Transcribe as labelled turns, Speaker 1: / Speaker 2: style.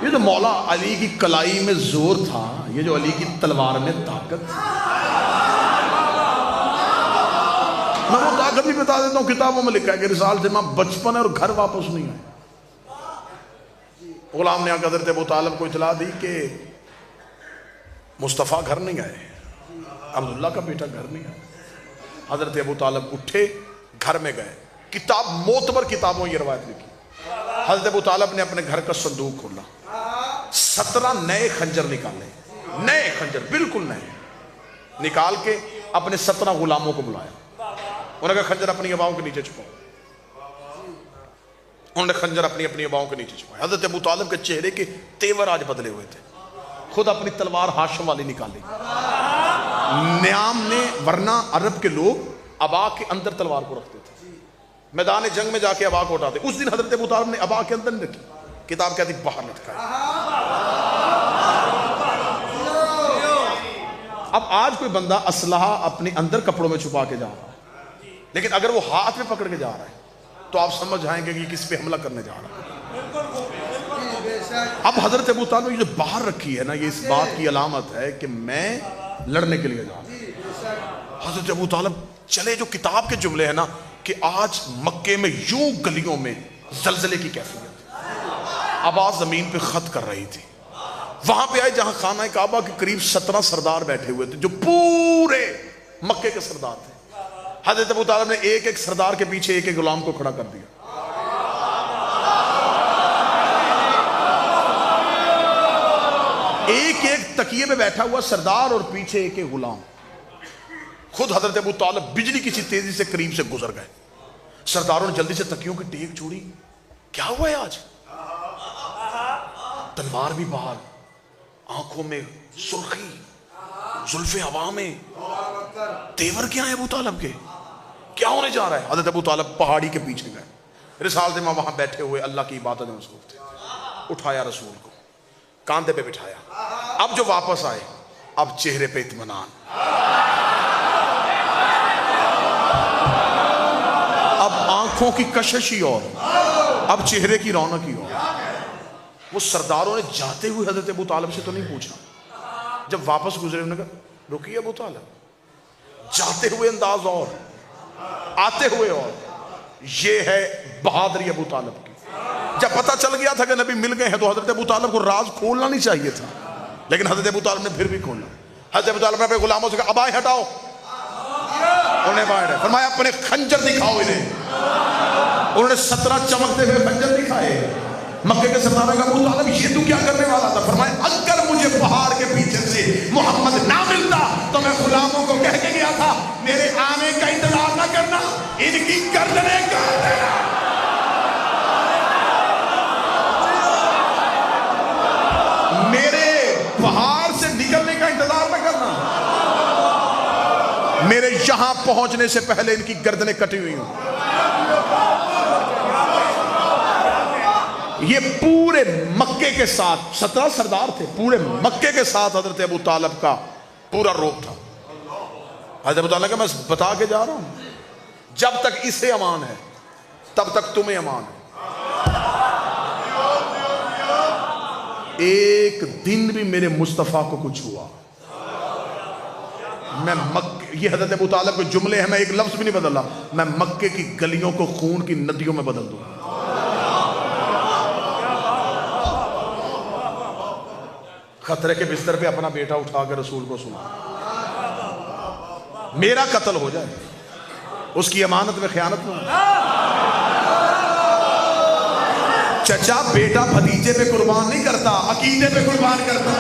Speaker 1: ये तो मौला अली की कलाई में जोर था, ये जो अली की तलवार में ताकत थी। मैं वो ताकत भी बता देता हूँ, किताबों में लिखा है कि रिसाल से मां बचपन और घर वापस नहीं आए। गुलाम ने आकर हज़रत अबू तालिब को इतला दी कि मुस्तफ़ा घर नहीं आए, अब्दुल्ला का बेटा घर नहीं आया। हज़रत अबू तालिब उठे, घर में गए, किताब मोतबर किताबों ये रवायत लिखी। हज़रत अबू तालिब ने अपने घर का संदूक खोला, 17 नए खंजर निकाले, नए खंजर बिल्कुल नए निकाल के अपने 17 गुलामों को बुलाया। उन्होंने खंजर अपनी अबाओं के नीचे छुपाओ। उन्होंने खंजर अपनी अपनी अबाओं के नीचे छुपाया। हज़रत अबू तालिब के चेहरे के तेवर आज बदले हुए थे। खुद अपनी तलवार हाशिम वाली निकाली। न्याम ने, वरना अरब के लोग अबा के अंदर तलवार को रखते थे, मैदान जंग में जाके अबा को उठाते। उस दिन हज़रत अबू तालिब ने अबा के अंदर नहीं रखी, किताब कहती बाहर लटकाई। अब आज कोई बंदा असलहा अपने अंदर कपड़ों में छुपा के जा रहा है, लेकिन अगर वो हाथ में पकड़ के जा रहा है तो आप समझ जाएंगे कि किस पे हमला करने जा रहा है। अब हजरत अबू तालिब ने जो बाहर रखी है ना, ये इस बात की अलामत है कि मैं लड़ने के लिए जा रहा हूं। हजरत अबू तालिब चले, जो किताब के जुमले हैं ना कि आज मक्के में यूं गलियों में जलजले की कैफियत, आवाज जमीन पे खत कर रही थी। वहां पे आए जहां खाना काबा के करीब 17 सरदार बैठे हुए थे, जो पूरे मक्के के सरदार थे। हजरत अबू तालिब ने एक एक सरदार के पीछे एक एक गुलाम को खड़ा कर दिया। एक एक तकिए में बैठा हुआ सरदार और पीछे एक एक गुलाम। खुद हजरत अबू तालिब बिजली की सी तेजी से करीब से गुजर गए। सरदारों ने जल्दी से तकियों की टेक छोड़ी। क्या हुआ है आज? तलवार भी बाहर, आंखों में सुर्खी, जुल्फे हवा में, तेवर क्या है अबू तालिब के? क्या होने जा रहा है? हजरत अबू तालिब पहाड़ी के पीछे गए। रिसाल ज़िम्मा वहां बैठे हुए अल्लाह की इबादत में मसरूफ थे। उठाया रसूल को, कांधे पे बिठाया। अब जो वापस आए, अब चेहरे पे इत्मीनान, अब आंखों की कशिश ही और, अब चेहरे की रौनक ही और। वो सरदारों ने जाते हुए हजरत अबू तालिब से तो नहीं पूछा, जब वापस गुजरे उन्होंने कहा रुकिए अबू तालिब। जाते हुए अंदाज और, आते हुए और। ये है बहादुरी अबू तालिब की। जब पता चल गया था कि नबी मिल गए हैं तो हजरत अबू तालिब को राज खोलना नहीं चाहिए था, लेकिन हजरत अबू तालिब ने फिर भी खोला। हजरत अबू तालिब ने अपने गुलामों से कहा अबाएं हटाओ, उन्हें बाहर फरमाया अपने खंजर दिखाओ इन्हें। उन्होंने 17 चमकते हुए खंजर दिखाए। मक्के के सरदारों का अबू तालिब ये तू क्या करने वाला था? फरमाया अगर मुझे पहाड़ के पीछे से मोहम्मद ना मिलता तो मैं गुलामों को कह के गया था मेरे आने का इंतजार ना करना, इनकी गर्दनें काट देना। मेरे पहाड़ से निकलने का इंतजार ना करना, मेरे यहां पहुंचने से पहले इनकी गर्दनें कटी हुई हूं। ये पूरे मक्के के साथ 17 सरदार थे, पूरे मक्के के साथ हजरत अबू तालिब का पूरा रोब था। हजरत अबू तालिब का मैं बता के जा रहा हूं, जब तक इसे अमान है तब तक तुम्हें अमान है। एक दिन भी मेरे मुस्तफा को कुछ हुआ, मैं मक्के, ये हजरत अबू तालिब के जुमले हैं, मैं एक लफ्ज भी नहीं बदला, मैं मक्के की गलियों को खून की नदियों में बदल दूंगा। खतरे के बिस्तर पे अपना बेटा उठाकर रसूल को सुना, मेरा कत्ल हो जाए, उसकी अमानत में ख़यानत न हो। चचा बेटा भतीजे पे कुर्बान नहीं करता, अकीदे पे कुर्बान करता।